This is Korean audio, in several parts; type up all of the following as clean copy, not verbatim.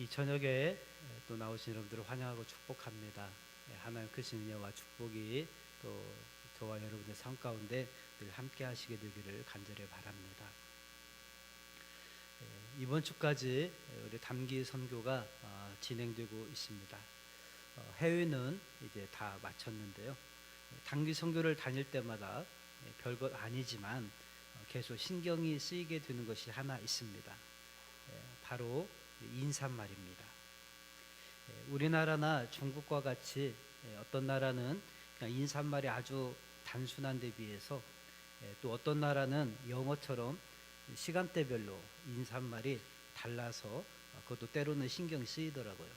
이 저녁에 또 나오신 여러분들을 환영하고 축복합니다. 하나님 크신 은혜와 축복이 또 저와 여러분의 삶 가운데 늘 함께 하시게 되기를 간절히 바랍니다. 이번 주까지 우리 단기 선교가 진행되고 있습니다. 해외는 이제 다 마쳤는데요. 단기 선교를 다닐 때마다 별것 아니지만 계속 신경이 쓰이게 되는 것이 하나 있습니다. 바로 인사말입니다. 우리나라나 중국과 같이 어떤 나라는 그냥 인사말이 아주 단순한 데 비해서 또 어떤 나라는 영어처럼 시간대별로 인사말이 달라서 그것도 때로는 신경이 쓰이더라고요.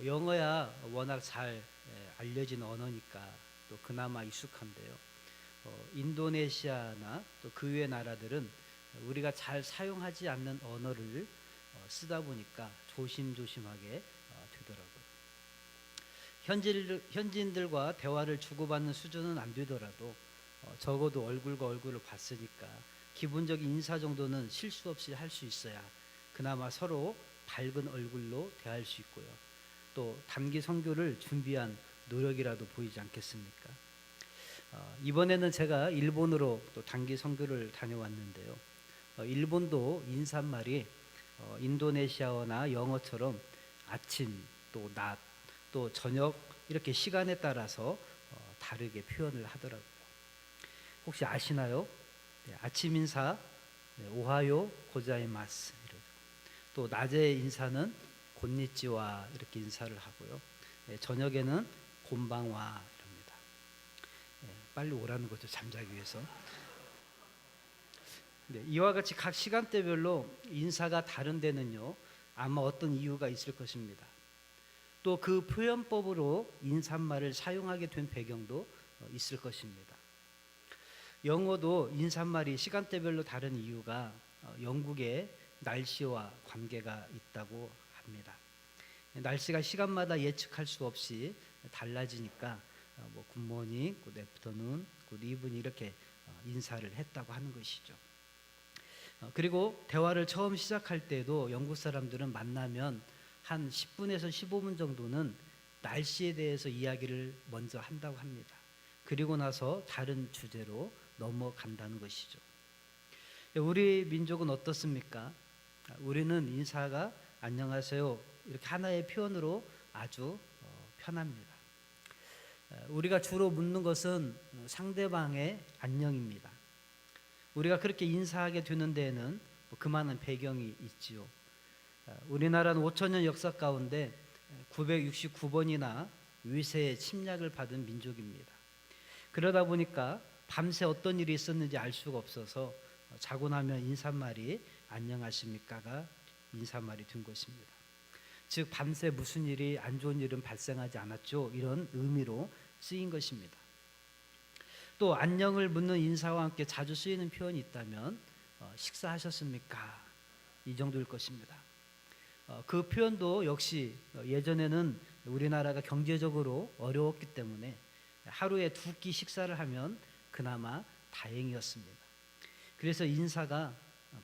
영어야 워낙 잘 알려진 언어니까 또 그나마 익숙한데요. 인도네시아나 또 그 외의 나라들은 우리가 잘 사용하지 않는 언어를 쓰다 보니까 조심조심하게 되더라고요. 현지인들과 대화를 주고받는 수준은 안 되더라도 적어도 얼굴과 얼굴을 봤으니까 기본적인 인사 정도는 실수 없이 할 수 있어야 그나마 서로 밝은 얼굴로 대할 수 있고요. 또 단기 선교를 준비한 노력이라도 보이지 않겠습니까? 이번에는 제가 일본으로 또 단기 선교를 다녀왔는데요. 일본도 인사말이 인도네시아어나 영어처럼 아침, 또 낮, 또 저녁 이렇게 시간에 따라서 다르게 표현을 하더라고요. 혹시 아시나요? 아침 인사 오하요 고자이마스, 또 낮의 인사는 곤니찌와 이렇게 인사를 하고요. 저녁에는 곤방와 이럽니다. 빨리 오라는 거죠, 잠자기 위해서. 이와 같이 각 시간대별로 인사가 다른 데는요, 아마 어떤 이유가 있을 것입니다. 또 그 표현법으로 인사말을 사용하게 된 배경도 있을 것입니다. 영어도 인사말이 시간대별로 다른 이유가 영국의 날씨와 관계가 있다고 합니다. 날씨가 시간마다 예측할 수 없이 달라지니까 굿모닝, 굿 애프터눈, 굿 이브닝 이렇게 인사를 했다고 하는 것이죠. 그리고 대화를 처음 시작할 때도 영국 사람들은 만나면 한 10분에서 15분 정도는 날씨에 대해서 이야기를 먼저 한다고 합니다. 그리고 나서 다른 주제로 넘어간다는 것이죠. 우리 민족은 어떻습니까? 우리는 인사가 안녕하세요 이렇게 하나의 표현으로 아주 편합니다. 우리가 주로 묻는 것은 상대방의 안녕입니다. 우리가 그렇게 인사하게 되는 데에는 그 많은 배경이 있지요. 우리나라는 5천년 역사 가운데 969번이나 위세의 침략을 받은 민족입니다. 그러다 보니까 밤새 어떤 일이 있었는지 알 수가 없어서 자고 나면 인사말이 안녕하십니까가 인사말이 된 것입니다. 즉 밤새 무슨 일이 안 좋은 일은 발생하지 않았죠, 이런 의미로 쓰인 것입니다. 또 안녕을 묻는 인사와 함께 자주 쓰이는 표현이 있다면 식사하셨습니까? 이 정도일 것입니다. 그 표현도 역시 예전에는 우리나라가 경제적으로 어려웠기 때문에 하루에 2끼 식사를 하면 그나마 다행이었습니다. 그래서 인사가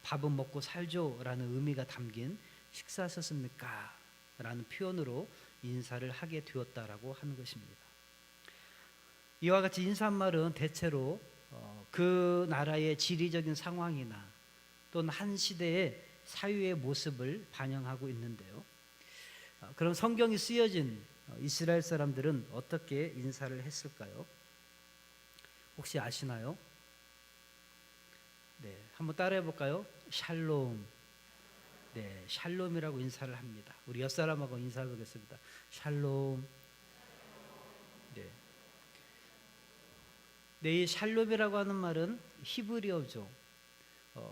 밥은 먹고 살죠 라는 의미가 담긴 식사하셨습니까? 라는 표현으로 인사를 하게 되었다라고 하는 것입니다. 이와 같이 인사말은 대체로 그 나라의 지리적인 상황이나 또는 한 시대의 사유의 모습을 반영하고 있는데요. 그럼 성경이 쓰여진 이스라엘 사람들은 어떻게 인사를 했을까요? 혹시 아시나요? 네, 한번 따라해 볼까요? 샬롬. 네, 샬롬이라고 인사를 합니다. 우리 옆 사람하고 인사해 보겠습니다. 샬롬. 네. 네, 이 샬롬이라고 하는 말은 히브리어죠.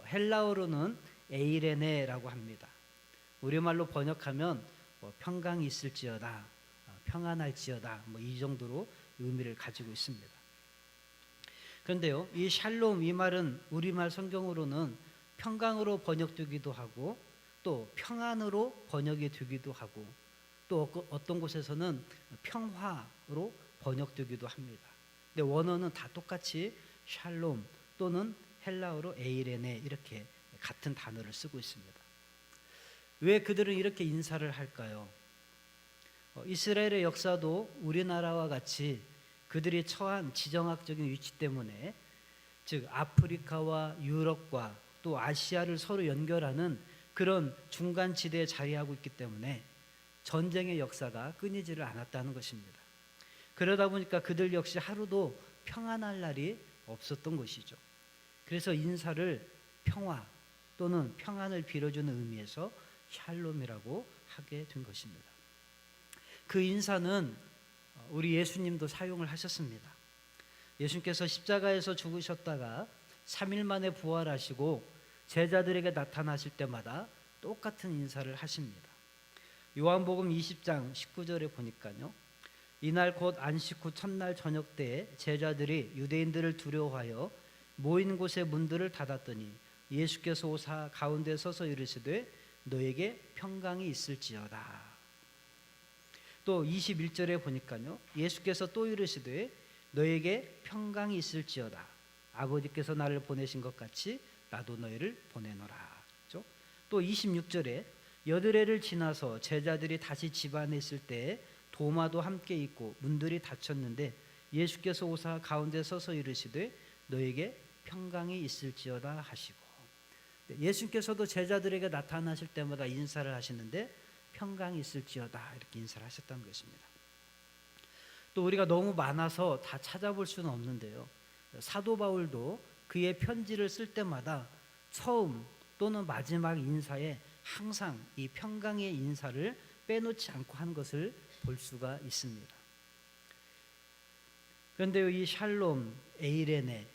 헬라어로는 에이레네라고 합니다. 우리말로 번역하면 평강이 있을지어다, 평안할지어다, 이 정도로 의미를 가지고 있습니다. 그런데요, 이 샬롬 이 말은 우리말 성경으로는 평강으로 번역되기도 하고 또 평안으로 번역이 되기도 하고 또 어떤 곳에서는 평화로 번역되기도 합니다. 근데 원어는 다 똑같이 샬롬 또는 헬라어로 에이레네 이렇게 같은 단어를 쓰고 있습니다. 왜 그들은 이렇게 인사를 할까요? 이스라엘의 역사도 우리나라와 같이 그들이 처한 지정학적인 위치 때문에, 즉 아프리카와 유럽과 또 아시아를 서로 연결하는 그런 중간 지대에 자리하고 있기 때문에 전쟁의 역사가 끊이지를 않았다는 것입니다. 그러다 보니까 그들 역시 하루도 평안할 날이 없었던 것이죠. 그래서 인사를 평화 또는 평안을 빌어주는 의미에서 샬롬이라고 하게 된 것입니다. 그 인사는 우리 예수님도 사용을 하셨습니다. 예수님께서 십자가에서 죽으셨다가 3일 만에 부활하시고 제자들에게 나타나실 때마다 똑같은 인사를 하십니다. 요한복음 20장 19절에 보니까요, 이날 곧 안식 후 첫날 저녁 때에 제자들이 유대인들을 두려워하여 모인 곳의 문들을 닫았더니 예수께서 오사 가운데 서서 이르시되 너에게 평강이 있을지어다. 또 21절에 보니까요, 예수께서 또 이르시되 너에게 평강이 있을지어다. 아버지께서 나를 보내신 것 같이 나도 너희를 보내노라. 그렇죠? 또 26절에 여드레를 지나서 제자들이 다시 집 안에 있을 때 도마도 함께 있고 문들이 닫혔는데 예수께서 오사 가운데 서서 이르시되 너에게 평강이 있을지어다 하시고, 예수님께서도 제자들에게 나타나실 때마다 인사를 하시는데 평강이 있을지어다 이렇게 인사를 하셨다는 것입니다. 또 우리가 너무 많아서 다 찾아볼 수는 없는데요, 사도 바울도 그의 편지를 쓸 때마다 처음 또는 마지막 인사에 항상 이 평강의 인사를 빼놓지 않고 한 것을 볼 수가 있습니다. 그런데 이 샬롬, 에이레네,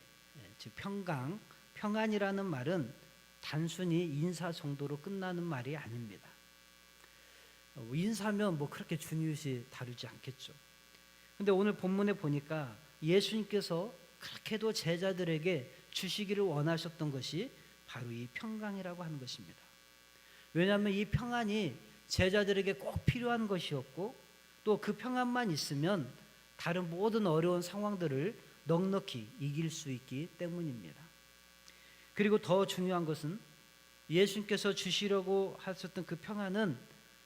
즉 평강, 평안이라는 말은 단순히 인사 정도로 끝나는 말이 아닙니다. 인사면 뭐 그렇게 중요시 다루지 않겠죠. 근데 오늘 본문에 보니까 예수님께서 그렇게도 제자들에게 주시기를 원하셨던 것이 바로 이 평강이라고 하는 것입니다. 왜냐하면 이 평안이 제자들에게 꼭 필요한 것이었고, 또 그 평안만 있으면 다른 모든 어려운 상황들을 넉넉히 이길 수 있기 때문입니다. 그리고 더 중요한 것은 예수님께서 주시려고 하셨던 그 평안은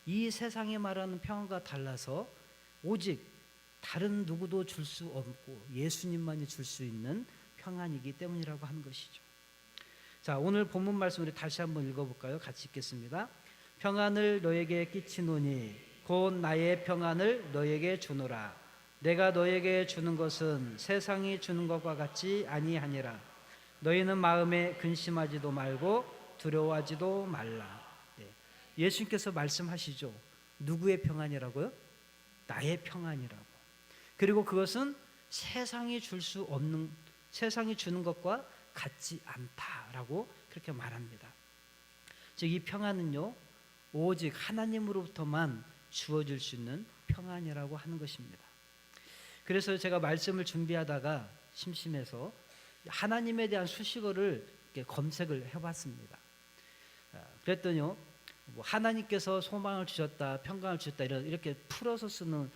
이 세상에 말하는 평안과 달라서 오직 다른 누구도 줄 수 없고 예수님만이 줄 수 있는 평안이기 때문이라고 하는 것이죠. 자, 오늘 본문 말씀 우리 다시 한번 읽어볼까요? 같이 읽겠습니다. 평안을 너에게 끼치노니 곧 나의 평안을 너에게 주노라. 내가 너에게 주는 것은 세상이 주는 것과 같지 아니하니라. 너희는 마음에 근심하지도 말고 두려워하지도 말라. 예수님께서 말씀하시죠. 누구의 평안이라고요? 나의 평안이라고. 그리고 그것은 세상이 줄 수 없는, 세상이 주는 것과 같지 않다라고 그렇게 말합니다. 즉 이 평안은요, 오직 하나님으로부터만 주어질 수 있는 평안이라고 하는 것입니다. 그래서 제가 말씀을 준비하다가 심심해서 하나님에 대한 수식어를 검색을 해봤습니다. 그랬더니요, 뭐 하나님께서 소망을 주셨다, 평강을 주셨다 이렇게 풀어서 쓰는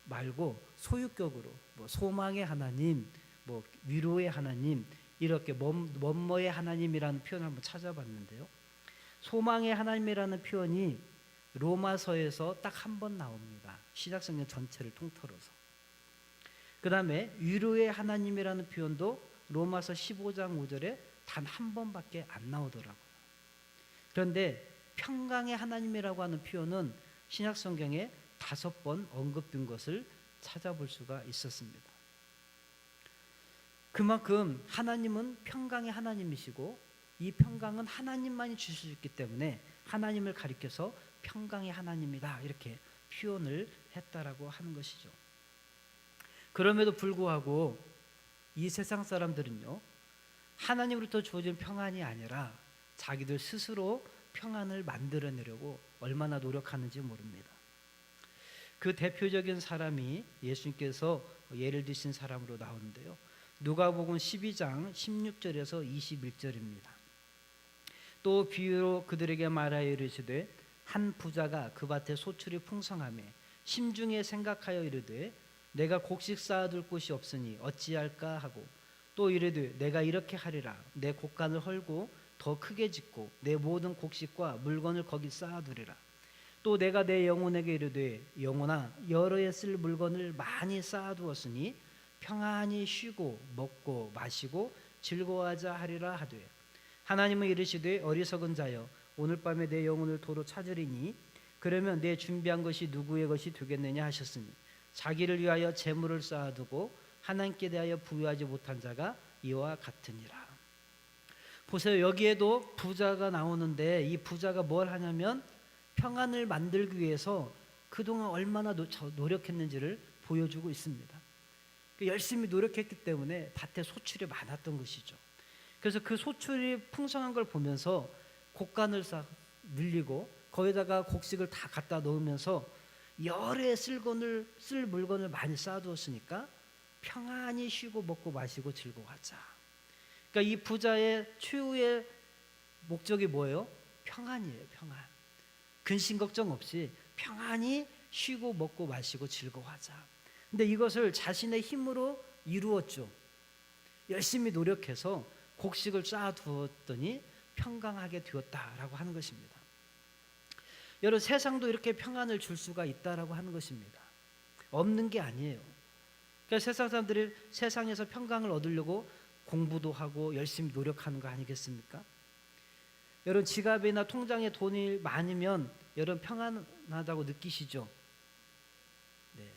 말고 소유격으로 뭐 소망의 하나님, 뭐 위로의 하나님, 이렇게 뭐뭐의 하나님이라는 표현을 한번 찾아봤는데요, 소망의 하나님이라는 표현이 로마서에서 딱 한 번 나옵니다. 신약성경 전체를 통틀어서. 그 다음에 위로의 하나님이라는 표현도 로마서 15장 5절에 단 한 번밖에 안 나오더라고요. 그런데 평강의 하나님이라고 하는 표현은 신약성경에 5번 언급된 것을 찾아볼 수가 있었습니다. 그만큼 하나님은 평강의 하나님이시고 이 평강은 하나님만이 주실 수 있기 때문에 하나님을 가리켜서 평강의 하나님이다 이렇게 표현을 했다라고 하는 것이죠. 그럼에도 불구하고 이 세상 사람들은요, 하나님으로부터 주어진 평안이 아니라 자기들 스스로 평안을 만들어내려고 얼마나 노력하는지 모릅니다. 그 대표적인 사람이 예수님께서 예를 드신 사람으로 나오는데요, 누가복음 12장 16절에서 21절입니다. 또 비유로 그들에게 말하여 이르시되 한 부자가 그 밭에 소출이 풍성하매 심중에 생각하여 이르되 내가 곡식 쌓아둘 곳이 없으니 어찌할까 하고 또 이르되 내가 이렇게 하리라. 내 곡간을 헐고 더 크게 짓고 내 모든 곡식과 물건을 거기 쌓아두리라. 또 내가 내 영혼에게 이르되 영혼아 여러 해 쓸 물건을 많이 쌓아두었으니 평안히 쉬고 먹고 마시고 즐거워하자 하리라 하되 하나님은 이르시되 어리석은 자여 오늘 밤에 내 영혼을 도로 찾으리니 그러면 내 준비한 것이 누구의 것이 되겠느냐 하셨으니 자기를 위하여 재물을 쌓아두고 하나님께 대하여 부유하지 못한 자가 이와 같으니라. 보세요. 여기에도 부자가 나오는데 이 부자가 뭘 하냐면 평안을 만들기 위해서 그동안 얼마나 노력했는지를 보여주고 있습니다. 열심히 노력했기 때문에 밭에 소출이 많았던 것이죠. 그래서 그 소출이 풍성한 걸 보면서 곡간을 싹 늘리고 거기다가 곡식을 다 갖다 넣으면서 여러 해 쓸 물건을 많이 쌓아두었으니까 평안히 쉬고 먹고 마시고 즐거워하자. 그러니까 이 부자의 최후의 목적이 뭐예요? 평안이에요. 평안. 근심 걱정 없이 평안히 쉬고 먹고 마시고 즐거워하자. 근데 이것을 자신의 힘으로 이루었죠. 열심히 노력해서 곡식을 쌓아두었더니 평강하게 되었다라고 하는 것입니다. 여러분, 세상도 이렇게 평안을 줄 수가 있다라고 하는 것입니다. 없는 게 아니에요. 그러니까 세상 사람들이 세상에서 평강을 얻으려고 공부도 하고 열심히 노력하는 거 아니겠습니까? 여러분, 지갑이나 통장에 돈이 많으면 여러분 평안하다고 느끼시죠? 네.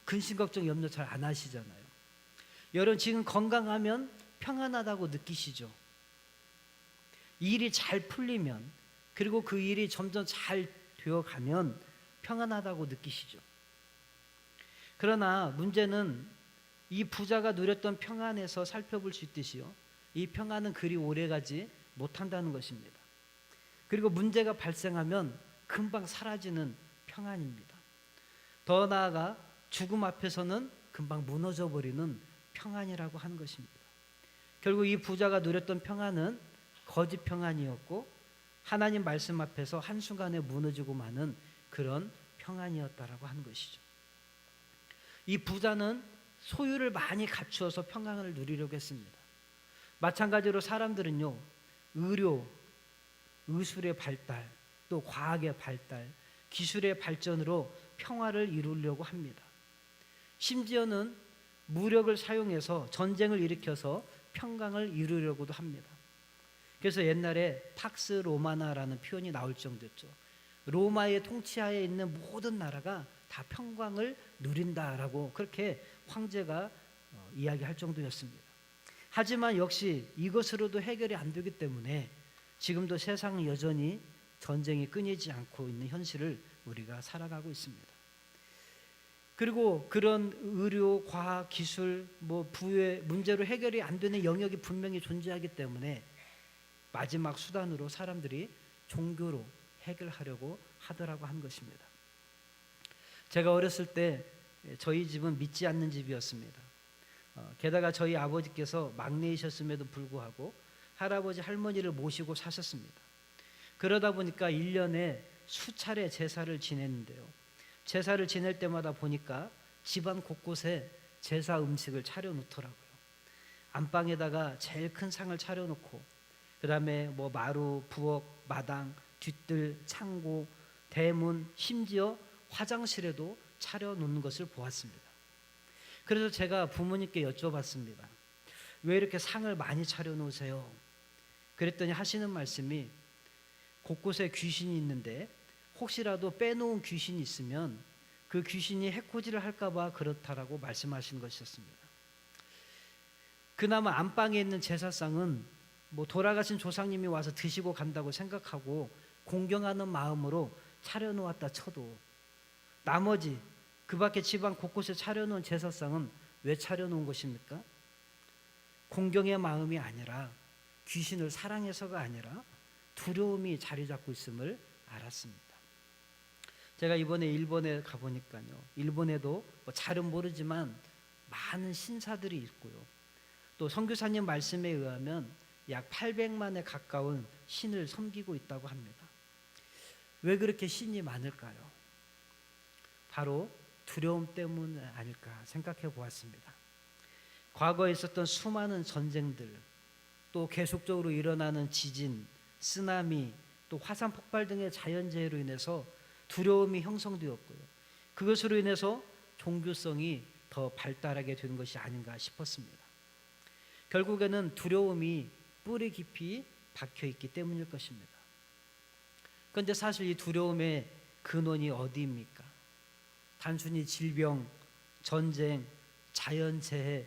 근심 걱정 염려 잘 안 하시잖아요. 여러분, 지금 건강하면 평안하다고 느끼시죠? 일이 잘 풀리면, 그리고 그 일이 점점 잘 되어가면 평안하다고 느끼시죠? 그러나 문제는 이 부자가 누렸던 평안에서 살펴볼 수 있듯이요, 이 평안은 그리 오래가지 못한다는 것입니다. 그리고 문제가 발생하면 금방 사라지는 평안입니다. 더 나아가 죽음 앞에서는 금방 무너져 버리는 평안이라고 하는 것입니다. 결국 이 부자가 누렸던 평안은 거짓 평안이었고 하나님 말씀 앞에서 한순간에 무너지고 마는 그런 평안이었다라고 하는 것이죠. 이 부자는 소유를 많이 갖추어서 평안을 누리려고 했습니다. 마찬가지로 사람들은요, 의료, 의술의 발달, 또 과학의 발달, 기술의 발전으로 평화를 이루려고 합니다. 심지어는 무력을 사용해서 전쟁을 일으켜서 평강을 이루려고도 합니다. 그래서 옛날에 팍스 로마나라는 표현이 나올 정도였죠. 로마의 통치하에 있는 모든 나라가 다 평강을 누린다라고 그렇게 황제가 이야기할 정도였습니다. 하지만 역시 이것으로도 해결이 안 되기 때문에 지금도 세상은 여전히 전쟁이 끊이지 않고 있는 현실을 우리가 살아가고 있습니다. 그리고 그런 의료, 과학, 기술, 부의 문제로 해결이 안 되는 영역이 분명히 존재하기 때문에 마지막 수단으로 사람들이 종교로 해결하려고 하더라고 한 것입니다. 제가 어렸을 때 저희 집은 믿지 않는 집이었습니다. 게다가 저희 아버지께서 막내이셨음에도 불구하고 할아버지 할머니를 모시고 사셨습니다. 그러다 보니까 1년에 수차례 제사를 지냈는데요, 제사를 지낼 때마다 보니까 집안 곳곳에 제사 음식을 차려놓더라고요. 안방에다가 제일 큰 상을 차려놓고 그 다음에 마루, 부엌, 마당, 뒤뜰, 창고, 대문, 심지어 화장실에도 차려놓는 것을 보았습니다. 그래서 제가 부모님께 여쭤봤습니다. 왜 이렇게 상을 많이 차려놓으세요? 그랬더니 하시는 말씀이 곳곳에 귀신이 있는데 혹시라도 빼놓은 귀신이 있으면 그 귀신이 해코지를 할까봐 그렇다라고 말씀하시는 것이었습니다. 그나마 안방에 있는 제사상은 돌아가신 조상님이 와서 드시고 간다고 생각하고 공경하는 마음으로 차려놓았다 쳐도 나머지 그 밖에 집안 곳곳에 차려놓은 제사상은 왜 차려놓은 것입니까? 공경의 마음이 아니라 귀신을 사랑해서가 아니라 두려움이 자리 잡고 있음을 알았습니다. 제가 이번에 일본에 가보니까요, 일본에도 잘은 모르지만 많은 신사들이 있고요, 또 선교사님 말씀에 의하면 약 800만에 가까운 신을 섬기고 있다고 합니다. 왜 그렇게 신이 많을까요? 바로 두려움 때문 아닐까 생각해 보았습니다. 과거에 있었던 수많은 전쟁들, 또 계속적으로 일어나는 지진, 쓰나미, 또 화산 폭발 등의 자연재해로 인해서 두려움이 형성되었고요. 그것으로 인해서 종교성이 더 발달하게 된 것이 아닌가 싶었습니다. 결국에는 두려움이 뿌리 깊이 박혀 있기 때문일 것입니다. 그런데 사실 이 두려움의 근원이 어디입니까? 단순히 질병, 전쟁, 자연재해,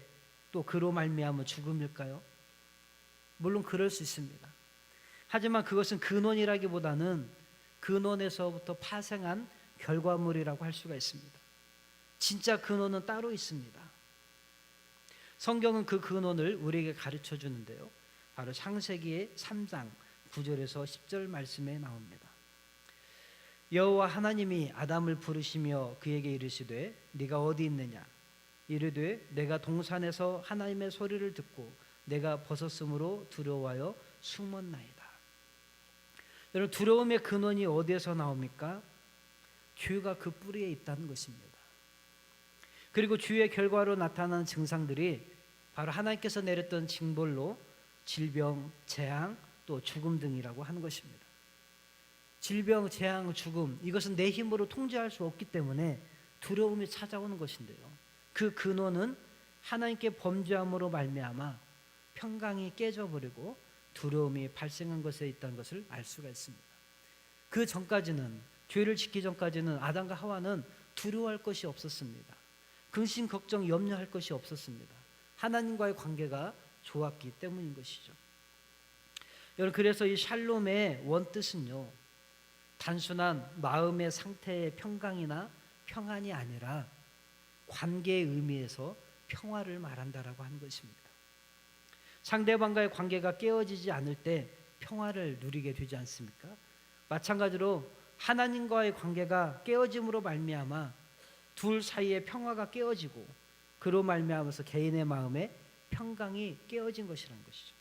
또 그로 말미암은 죽음일까요? 물론 그럴 수 있습니다. 하지만 그것은 근원이라기보다는 근원에서부터 파생한 결과물이라고 할 수가 있습니다. 진짜 근원은 따로 있습니다. 성경은 그 근원을 우리에게 가르쳐 주는데요. 바로 창세기의 3장 9절에서 10절 말씀에 나옵니다. 여호와 하나님이 아담을 부르시며 그에게 이르시되 네가 어디 있느냐? 이르되 내가 동산에서 하나님의 소리를 듣고 내가 벗었으므로 두려워하여 숨었나이다. 여러분, 두려움의 근원이 어디에서 나옵니까? 죄가 그 뿌리에 있다는 것입니다. 그리고 죄의 결과로 나타나는 증상들이 바로 하나님께서 내렸던 징벌로 질병, 재앙, 또 죽음 등이라고 하는 것입니다. 질병, 재앙, 죽음, 이것은 내 힘으로 통제할 수 없기 때문에 두려움이 찾아오는 것인데요. 그 근원은 하나님께 범죄함으로 말미암아 평강이 깨져버리고 두려움이 발생한 것에 있다는 것을 알 수가 있습니다. 그 전까지는, 죄를 짓기 전까지는 아담과 하와는 두려워할 것이 없었습니다. 근심, 걱정, 염려할 것이 없었습니다. 하나님과의 관계가 좋았기 때문인 것이죠. 여러분, 그래서 이 샬롬의 원뜻은요, 단순한 마음의 상태의 평강이나 평안이 아니라 관계의 의미에서 평화를 말한다라고 하는 것입니다. 상대방과의 관계가 깨어지지 않을 때 평화를 누리게 되지 않습니까? 마찬가지로 하나님과의 관계가 깨어짐으로 말미암아 둘 사이의 평화가 깨어지고 그로 말미암아서 개인의 마음에 평강이 깨어진 것이라는 것이죠.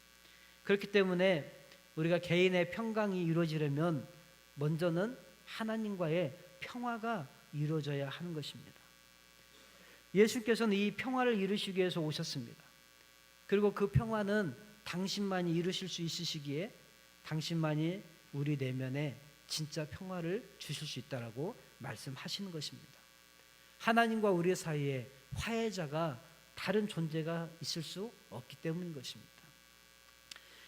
그렇기 때문에 우리가 개인의 평강이 이루어지려면 먼저는 하나님과의 평화가 이루어져야 하는 것입니다. 예수께서는 이 평화를 이루시기 위해서 오셨습니다. 그리고 그 평화는 당신만이 이루실 수 있으시기에 당신만이 우리 내면에 진짜 평화를 주실 수 있다라고 말씀하시는 것입니다. 하나님과 우리 사이에 화해자가 다른 존재가 있을 수 없기 때문인 것입니다.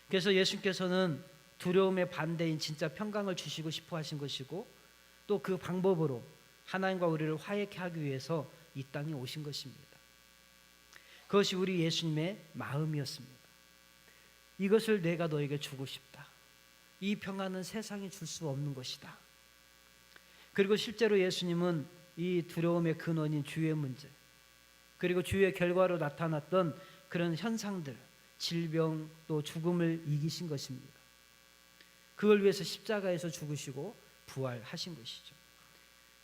그래서 예수께서는 두려움의 반대인 진짜 평강을 주시고 싶어 하신 것이고 또 그 방법으로 하나님과 우리를 화해케 하기 위해서 이 땅에 오신 것입니다. 그것이 우리 예수님의 마음이었습니다. 이것을 내가 너에게 주고 싶다. 이 평안은 세상이 줄 수 없는 것이다. 그리고 실제로 예수님은 이 두려움의 근원인 죄의 문제, 그리고 죄의 결과로 나타났던 그런 현상들, 질병 또 죽음을 이기신 것입니다. 그걸 위해서 십자가에서 죽으시고 부활하신 것이죠.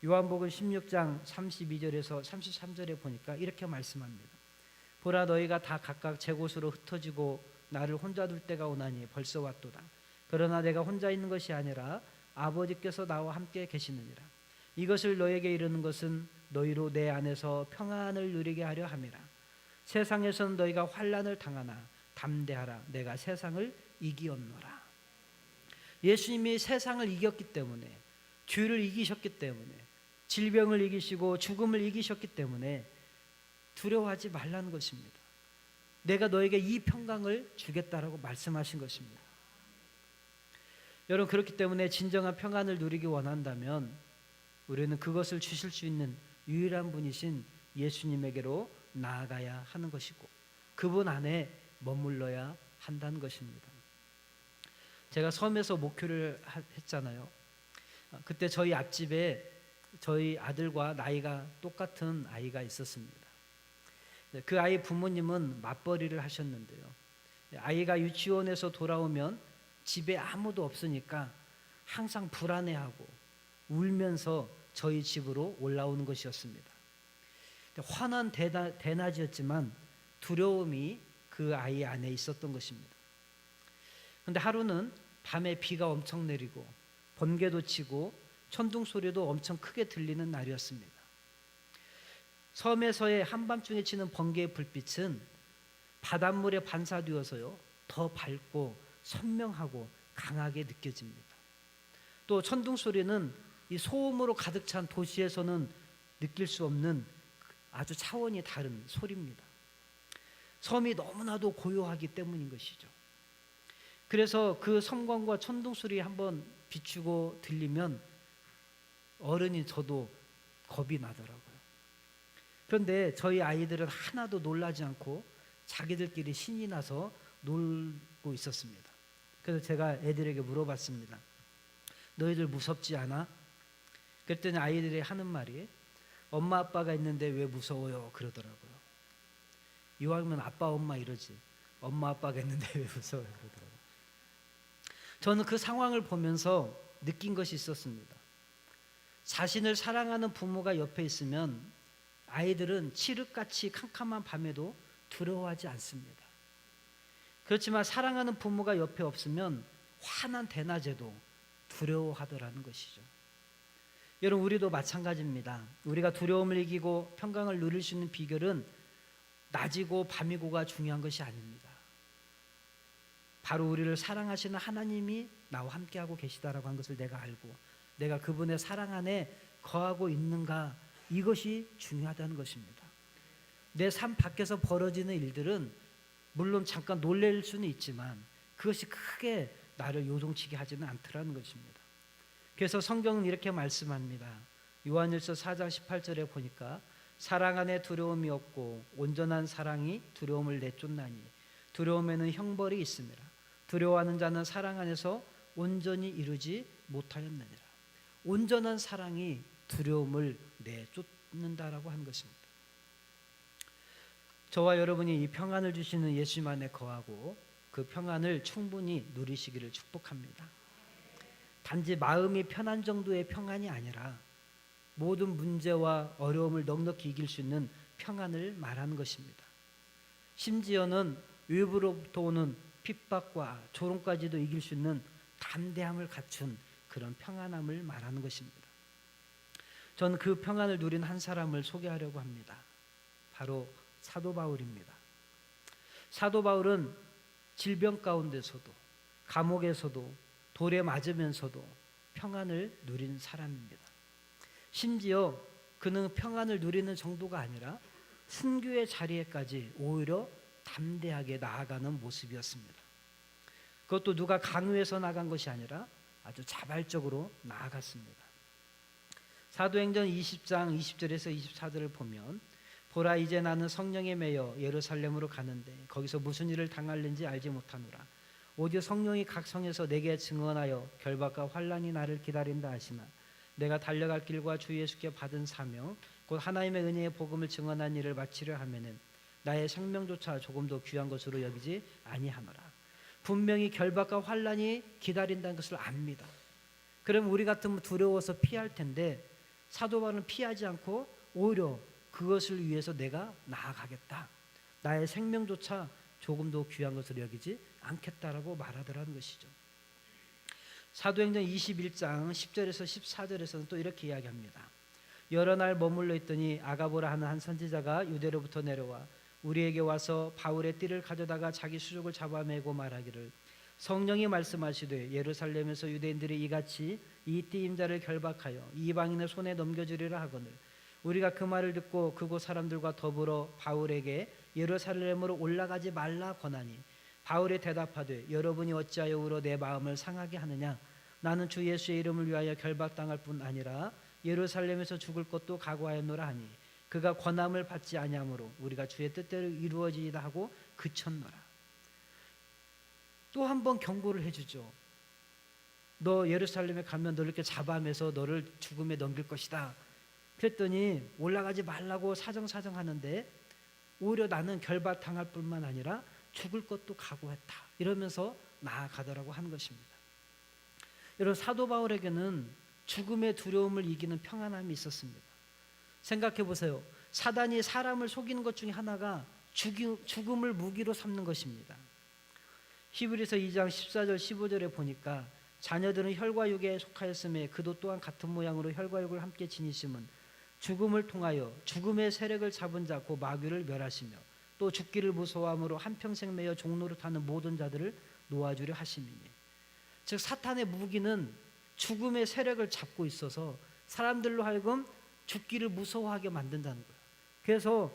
요한복음 16장 32절에서 33절에 보니까 이렇게 말씀합니다. 보라, 너희가 다 각각 제 곳으로 흩어지고 나를 혼자 둘 때가 오나니 벌써 왔도다. 그러나 내가 혼자 있는 것이 아니라 아버지께서 나와 함께 계시느니라. 이것을 너에게 이르는 것은 너희로 내 안에서 평안을 누리게 하려 함이라. 세상에서는 너희가 환난을 당하나 담대하라. 내가 세상을 이기었노라. 예수님이 세상을 이겼기 때문에, 죄를 이기셨기 때문에, 질병을 이기시고 죽음을 이기셨기 때문에 두려워하지 말라는 것입니다. 내가 너에게 이 평강을 주겠다라고 말씀하신 것입니다. 여러분, 그렇기 때문에 진정한 평안을 누리기 원한다면 우리는 그것을 주실 수 있는 유일한 분이신 예수님에게로 나아가야 하는 것이고 그분 안에 머물러야 한다는 것입니다. 제가 섬에서 목회를 했잖아요. 그때 저희 앞집에 저희 아들과 나이가 똑같은 아이가 있었습니다. 그 아이 부모님은 맞벌이를 하셨는데요. 아이가 유치원에서 돌아오면 집에 아무도 없으니까 항상 불안해하고 울면서 저희 집으로 올라오는 것이었습니다. 환한 대낮이었지만 두려움이 그 아이 안에 있었던 것입니다. 그런데 하루는 밤에 비가 엄청 내리고 번개도 치고 천둥 소리도 엄청 크게 들리는 날이었습니다. 섬에서의 한밤중에 치는 번개의 불빛은 바닷물에 반사되어서요 더 밝고 선명하고 강하게 느껴집니다. 또 천둥 소리는 이 소음으로 가득 찬 도시에서는 느낄 수 없는 아주 차원이 다른 소리입니다. 섬이 너무나도 고요하기 때문인 것이죠. 그래서 그 섬광과 천둥 소리 한번 비추고 들리면 어른이 저도 겁이 나더라고요. 그런데 저희 아이들은 하나도 놀라지 않고 자기들끼리 신이 나서 놀고 있었습니다. 그래서 제가 애들에게 물어봤습니다. 너희들 무섭지 않아? 그랬더니 아이들이 하는 말이 엄마 아빠가 있는데 왜 무서워요? 그러더라고요. 이왕이면 아빠 엄마 이러지 엄마 아빠가 있는데 왜 무서워요? 그러더라고요. 저는 그 상황을 보면서 느낀 것이 있었습니다. 자신을 사랑하는 부모가 옆에 있으면 아이들은 칠흑같이 캄캄한 밤에도 두려워하지 않습니다. 그렇지만 사랑하는 부모가 옆에 없으면 환한 대낮에도 두려워하더라는 것이죠. 여러분, 우리도 마찬가지입니다. 우리가 두려움을 이기고 평강을 누릴 수 있는 비결은 낮이고 밤이고가 중요한 것이 아닙니다. 바로 우리를 사랑하시는 하나님이 나와 함께하고 계시다라고 한 것을 내가 알고 내가 그분의 사랑 안에 거하고 있는가, 이것이 중요하다는 것입니다. 내 삶 밖에서 벌어지는 일들은 물론 잠깐 놀랄 수는 있지만 그것이 크게 나를 요동치게 하지는 않더라는 것입니다. 그래서 성경은 이렇게 말씀합니다. 요한일서 4장 18절에 보니까 사랑 안에 두려움이 없고 온전한 사랑이 두려움을 내쫓나니 두려움에는 형벌이 있음이라. 두려워하는 자는 사랑 안에서 온전히 이루지 못하였느니라. 온전한 사랑이 두려움을 내쫓는다라고 한 것입니다. 저와 여러분이 이 평안을 주시는 예수님 안에 거하고 그 평안을 충분히 누리시기를 축복합니다. 단지 마음이 편한 정도의 평안이 아니라 모든 문제와 어려움을 넉넉히 이길 수 있는 평안을 말하는 것입니다. 심지어는 외부로부터 오는 핍박과 조롱까지도 이길 수 있는 담대함을 갖춘 그런 평안함을 말하는 것입니다. 저는 그 평안을 누린 한 사람을 소개하려고 합니다. 바로 사도 바울입니다. 사도 바울은 질병 가운데서도 감옥에서도 돌에 맞으면서도 평안을 누린 사람입니다. 심지어 그는 평안을 누리는 정도가 아니라 순교의 자리에까지 오히려 담대하게 나아가는 모습이었습니다. 그것도 누가 강요해서 나간 것이 아니라 아주 자발적으로 나아갔습니다. 사도행전 20장 20절에서 24절을 보면 보라, 이제 나는 성령에 매여 예루살렘으로 가는데 거기서 무슨 일을 당할는지 알지 못하노라. 오직 성령이 각 성에서 내게 증언하여 결박과 환난이 나를 기다린다 하시나 내가 달려갈 길과 주 예수께 받은 사명 곧 하나님의 은혜의 복음을 증언한 일을 마치려 하면은 나의 생명조차 조금도 귀한 것으로 여기지 아니하노라. 분명히 결박과 환난이 기다린다는 것을 압니다. 그럼 우리 같으면 두려워서 피할 텐데 사도 바울은 피하지 않고 오히려 그것을 위해서 내가 나아가겠다. 나의 생명조차 조금도 귀한 것으로 여기지 않겠다라고 말하더라는 것이죠. 사도행전 21장 10절에서 14절에서는 또 이렇게 이야기합니다. 여러 날 머물러 있더니 아가보라 하는 한 선지자가 유대로부터 내려와 우리에게 와서 바울의 띠를 가져다가 자기 수족을 잡아매고 말하기를 성령이 말씀하시되 예루살렘에서 유대인들이 이같이 이 띠 임자를 결박하여 이방인의 손에 넘겨주리라 하거늘 우리가 그 말을 듣고 그곳 사람들과 더불어 바울에게 예루살렘으로 올라가지 말라 권하니 바울이 대답하되 여러분이 어찌하여 울어 내 마음을 상하게 하느냐. 나는 주 예수의 이름을 위하여 결박당할 뿐 아니라 예루살렘에서 죽을 것도 각오하였노라 하니 그가 권함을 받지 아니하므로 우리가 주의 뜻대로 이루어지이다 하고 그쳤노라. 또 한 번 경고를 해주죠. 너 예루살렘에 가면 너를 이렇게 잡아매서 너를 죽음에 넘길 것이다. 그랬더니 올라가지 말라고 사정사정 하는데 오히려 나는 결박당할 뿐만 아니라 죽을 것도 각오했다. 이러면서 나아가더라고 하는 것입니다. 여러분, 사도 바울에게는 죽음의 두려움을 이기는 평안함이 있었습니다. 생각해 보세요. 사단이 사람을 속이는 것 중에 하나가 죽음을 무기로 삼는 것입니다. 히브리서 2장 14절 15절에 보니까 자녀들은 혈과 육에 속하였음에 그도 또한 같은 모양으로 혈과 육을 함께 지니심은 죽음을 통하여 죽음의 세력을 잡은 자 곧 마귀를 멸하시며 또 죽기를 무서워함으로 한평생 매여 종노릇하는 모든 자들을 놓아주려 하심이니. 즉 사탄의 무기는 죽음의 세력을 잡고 있어서 사람들로 하여금 죽기를 무서워하게 만든다는 거예요. 그래서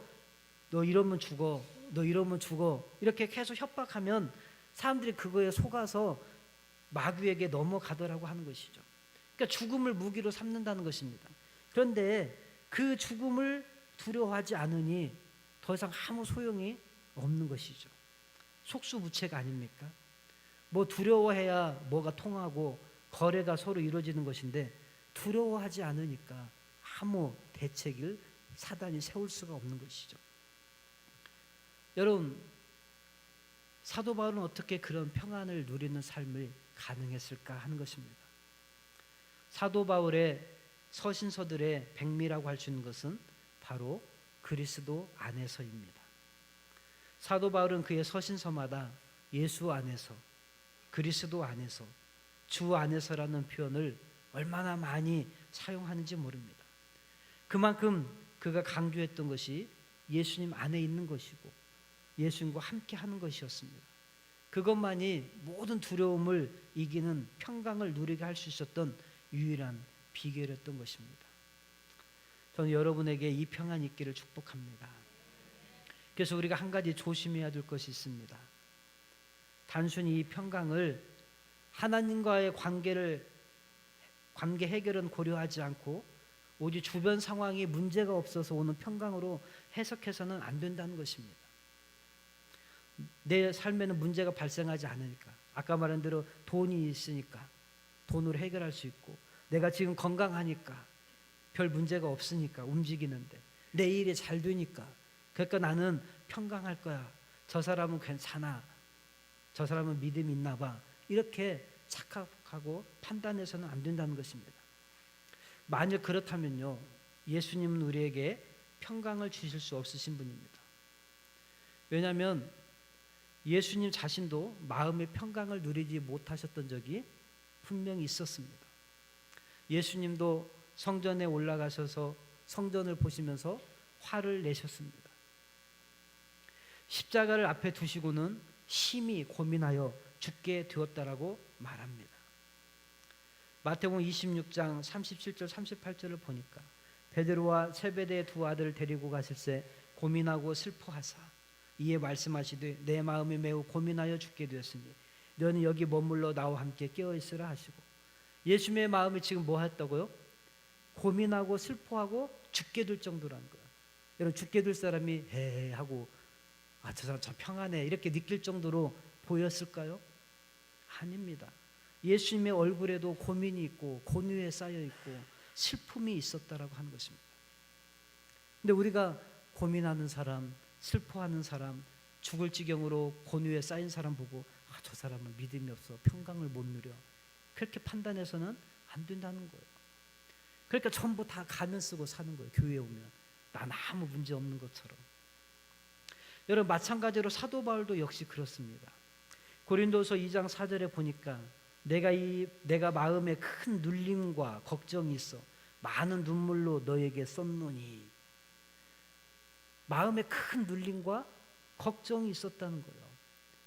너 이러면 죽어, 너 이러면 죽어, 이렇게 계속 협박하면 사람들이 그거에 속아서 마귀에게 넘어가더라고 하는 것이죠. 그러니까 죽음을 무기로 삼는다는 것입니다. 그런데 그 죽음을 두려워하지 않으니 더 이상 아무 소용이 없는 것이죠. 속수무책 아닙니까? 뭐 두려워해야 뭐가 통하고 거래가 서로 이루어지는 것인데 두려워하지 않으니까 아무 대책을 사단이 세울 수가 없는 것이죠. 여러분, 사도 바울은 어떻게 그런 평안을 누리는 삶을 가능했을까 하는 것입니다. 사도 바울의 서신서들의 백미라고 할 수 있는 것은 바로 그리스도 안에서입니다. 사도 바울은 그의 서신서마다 예수 안에서, 그리스도 안에서, 주 안에서라는 표현을 얼마나 많이 사용하는지 모릅니다. 그만큼 그가 강조했던 것이 예수님 안에 있는 것이고 예수님과 함께 하는 것이었습니다. 그것만이 모든 두려움을 이기는 평강을 누리게 할 수 있었던 유일한 비결이었던 것입니다. 저는 여러분에게 이 평안이 있기를 축복합니다. 그래서 우리가 한 가지 조심해야 될 것이 있습니다. 단순히 이 평강을 하나님과의 관계 해결은 고려하지 않고 오직 주변 상황이 문제가 없어서 오는 평강으로 해석해서는 안 된다는 것입니다. 내 삶에는 문제가 발생하지 않으니까, 아까 말한 대로 돈이 있으니까 돈으로 해결할 수 있고, 내가 지금 건강하니까 별 문제가 없으니까 움직이는데, 내 일이 잘 되니까 그러니까 나는 평강할 거야, 저 사람은 괜찮아, 저 사람은 믿음이 있나 봐, 이렇게 착각하고 판단해서는 안 된다는 것입니다. 만약 그렇다면요, 예수님은 우리에게 평강을 주실 수 없으신 분입니다. 왜냐하면 예수님 자신도 마음의 평강을 누리지 못하셨던 적이 분명히 있었습니다. 예수님도 성전에 올라가셔서 성전을 보시면서 화를 내셨습니다. 십자가를 앞에 두시고는 심히 고민하여 죽게 되었다라고 말합니다. 마태복음 26장 37절 38절을 보니까 베드로와 세베대의 두 아들을 데리고 가실새 고민하고 슬퍼하사 이에 말씀하시되 내 마음이 매우 고민하여 죽게 되었으니 너는 여기 머물러 나와 함께 깨어있으라 하시고, 예수님의 마음이 지금 뭐 했다고요? 고민하고 슬퍼하고 죽게 될 정도라는 거예요. 여러분, 죽게 될 사람이 헤헤 하고 저 사람 참 평안해 이렇게 느낄 정도로 보였을까요? 아닙니다. 예수님의 얼굴에도 고민이 있고 고뇌에 쌓여 있고 슬픔이 있었다라고 하는 것입니다. 근데 우리가 고민하는 사람, 슬퍼하는 사람, 죽을 지경으로 고뇌에 쌓인 사람 보고 저 사람은 믿음이 없어, 평강을 못 누려, 그렇게 판단해서는 안 된다는 거예요. 그러니까 전부 다 가면 쓰고 사는 거예요. 교회에 오면 난 아무 문제 없는 것처럼. 여러분, 마찬가지로 사도 바울도 역시 그렇습니다. 고린도서 2장 4절에 보니까 내가 마음에 큰 눌림과 걱정이 있어 많은 눈물로 너에게 썼노니, 마음에 큰 눌림과 걱정이 있었다는 거예요.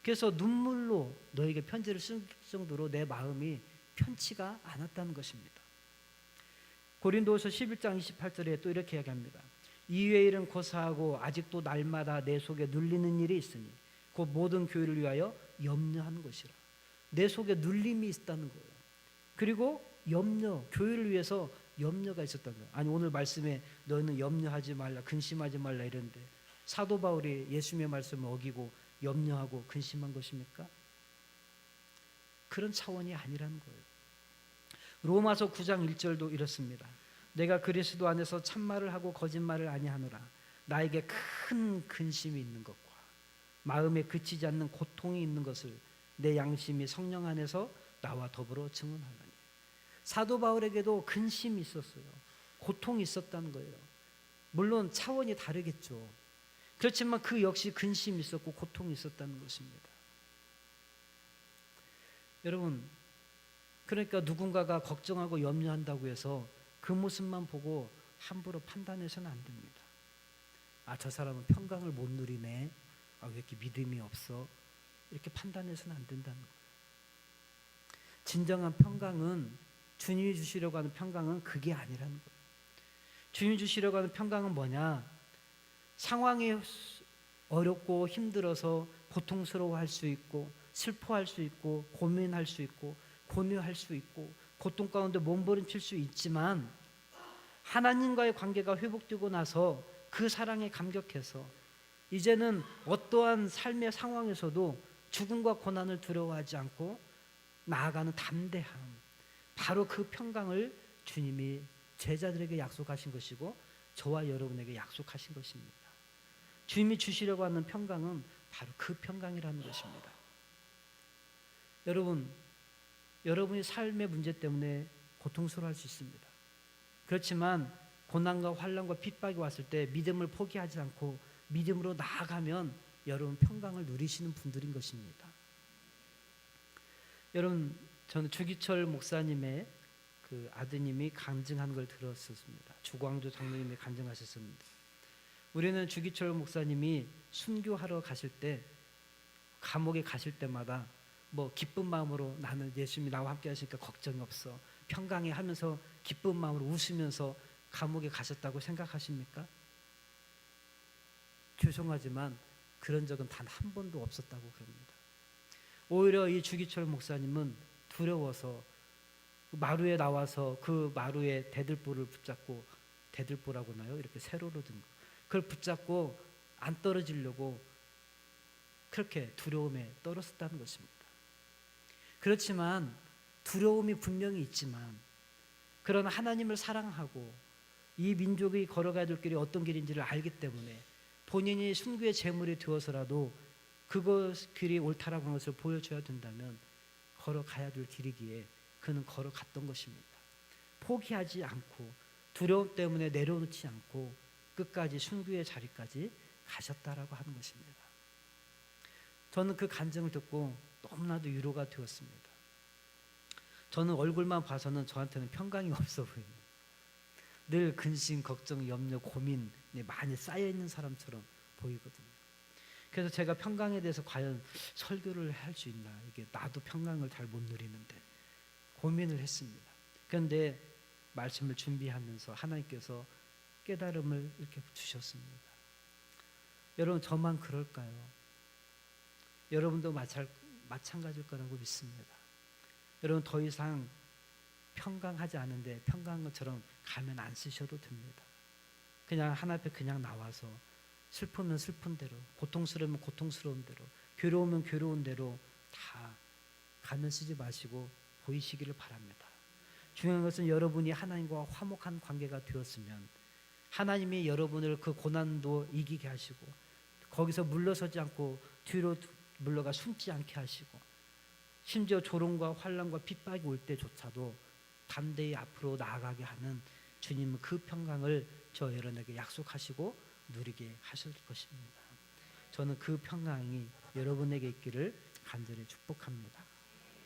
그래서 눈물로 너에게 편지를 쓸 정도로 내 마음이 편치가 않았다는 것입니다. 고린도서 11장 28절에 또 이렇게 이야기합니다. 이외의 일은 고사하고 아직도 날마다 내 속에 눌리는 일이 있으니 곧 모든 교회를 위하여 염려하는 것이라. 내 속에 눌림이 있다는 거예요. 그리고 염려, 교회를 위해서 염려가 있었다는 거예요. 아니, 오늘 말씀에 너는 염려하지 말라, 근심하지 말라 이랬는데 사도 바울이 예수님의 말씀을 어기고 염려하고 근심한 것입니까? 그런 차원이 아니라는 거예요. 로마서 9장 1절도 이렇습니다. 내가 그리스도 안에서 참말을 하고 거짓말을 아니하노라. 나에게 큰 근심이 있는 것과 마음에 그치지 않는 고통이 있는 것을 내 양심이 성령 안에서 나와 더불어 증언하노니. 사도 바울에게도 근심이 있었어요. 고통이 있었다는 거예요. 물론 차원이 다르겠죠. 그렇지만 그 역시 근심이 있었고 고통이 있었다는 것입니다. 여러분, 그러니까 누군가가 걱정하고 염려한다고 해서 그 모습만 보고 함부로 판단해서는 안 됩니다. 저 사람은 평강을 못 누리네, 왜 이렇게 믿음이 없어? 이렇게 판단해서는 안 된다는 거예요. 진정한 평강은, 주님이 주시려고 하는 평강은 그게 아니라는 거예요. 주님이 주시려고 하는 평강은 뭐냐? 상황이 어렵고 힘들어서 고통스러워할 수 있고, 슬퍼할 수 있고, 고민할 수 있고, 고뇌할 수 있고, 고통 가운데 몸부림칠 수 있지만, 하나님과의 관계가 회복되고 나서 그 사랑에 감격해서 이제는 어떠한 삶의 상황에서도 죽음과 고난을 두려워하지 않고 나아가는 담대함, 바로 그 평강을 주님이 제자들에게 약속하신 것이고 저와 여러분에게 약속하신 것입니다. 주님이 주시려고 하는 평강은 바로 그 평강이라는 것입니다. 여러분이 삶의 문제 때문에 고통스러워할 수 있습니다. 그렇지만 고난과 환난과 핍박이 왔을 때 믿음을 포기하지 않고 믿음으로 나아가면 여러분 평강을 누리시는 분들인 것입니다. 여러분, 저는 주기철 목사님의 그 아드님이 간증한 걸 들었었습니다. 주광조 장로님이 간증하셨습니다. 우리는 주기철 목사님이 순교하러 가실 때, 감옥에 가실 때마다 기쁜 마음으로, 나는 예수님이 나와 함께 하시니까 걱정이 없어, 평강해 하면서 기쁜 마음으로 웃으면서 감옥에 가셨다고 생각하십니까? 죄송하지만 그런 적은 단 한 번도 없었다고 그럽니다. 오히려 이 주기철 목사님은 두려워서 마루에 나와서 그 마루에 대들보를 붙잡고, 대들보라고 하나요? 이렇게 세로로 든 거, 그걸 붙잡고 안 떨어지려고 그렇게 두려움에 떨었었다는 것입니다. 그렇지만 두려움이 분명히 있지만, 그러나 하나님을 사랑하고 이 민족이 걸어가야 될 길이 어떤 길인지를 알기 때문에 본인이 순교의 제물이 되어서라도 그것 길이 옳다라고 하는 것을 보여줘야 된다면 걸어가야 될 길이기에 그는 걸어갔던 것입니다. 포기하지 않고 두려움 때문에 내려놓지 않고 끝까지 순교의 자리까지 가셨다라고 하는 것입니다. 저는 그 간증을 듣고 너무나도 위로가 되었습니다. 저는 얼굴만 봐서는 저한테는 평강이 없어 보입니다. 늘 근심, 걱정, 염려, 고민이 많이 쌓여있는 사람처럼 보이거든요. 그래서 제가 평강에 대해서 과연 설교를 할 수 있나, 이게 나도 평강을 잘 못 누리는데 고민을 했습니다. 그런데 말씀을 준비하면서 하나님께서 깨달음을 이렇게 주셨습니다. 여러분, 저만 그럴까요? 여러분도 마찬가지일 거라고 믿습니다. 여러분, 더 이상 평강하지 않은데 평강한 것처럼 가면 안 쓰셔도 됩니다. 그냥 하나 앞에 그냥 나와서 슬프면 슬픈 대로, 고통스러우면 고통스러운 대로, 괴로우면 괴로운 대로 다 가면 쓰지 마시고 보이시기를 바랍니다. 중요한 것은 여러분이 하나님과 화목한 관계가 되었으면 하나님이 여러분을 그 고난도 이기게 하시고 거기서 물러서지 않고 뒤로 물러가 숨지 않게 하시고, 심지어 조롱과 환난과 핍박이 올 때조차도 담대히 앞으로 나아가게 하는 주님은 그 평강을 저 여러분에게 약속하시고 누리게 하실 것입니다. 저는 그 평강이 여러분에게 있기를 간절히 축복합니다.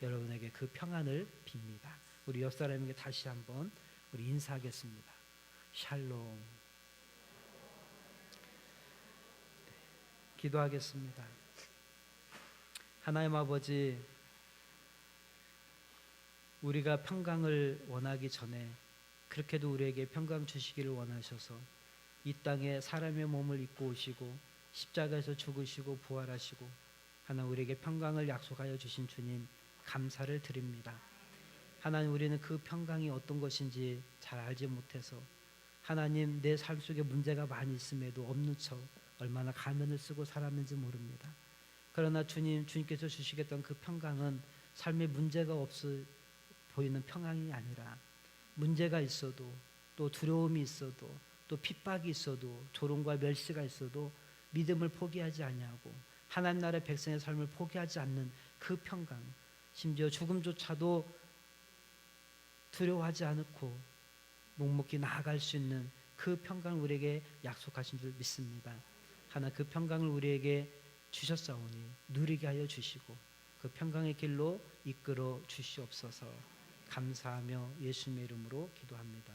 여러분에게 그 평안을 빕니다. 우리 옆 사람에게 다시 한번 우리 인사하겠습니다. 샬롬. 기도하겠습니다. 하나님 아버지, 우리가 평강을 원하기 전에 그렇게도 우리에게 평강 주시기를 원하셔서 이 땅에 사람의 몸을 입고 오시고 십자가에서 죽으시고 부활하시고 하나님 우리에게 평강을 약속하여 주신 주님 감사를 드립니다. 하나님, 우리는 그 평강이 어떤 것인지 잘 알지 못해서 하나님, 내 삶 속에 문제가 많이 있음에도 없는 척 얼마나 가면을 쓰고 살았는지 모릅니다. 그러나 주님께서 주시겠던 그 평강은 삶에 문제가 없어 보이는 평강이 아니라 문제가 있어도, 또 두려움이 있어도, 또 핍박이 있어도, 조롱과 멸시가 있어도 믿음을 포기하지 아니하고 하나님 나라의 백성의 삶을 포기하지 않는 그 평강, 심지어 죽음조차도 두려워하지 않고 묵묵히 나아갈 수 있는 그 평강을 우리에게 약속하신 줄 믿습니다. 하나 그 평강을 우리에게 주셨사오니 누리게 하여 주시고 그 평강의 길로 이끌어 주시옵소서. 감사하며 예수님의 이름으로 기도합니다.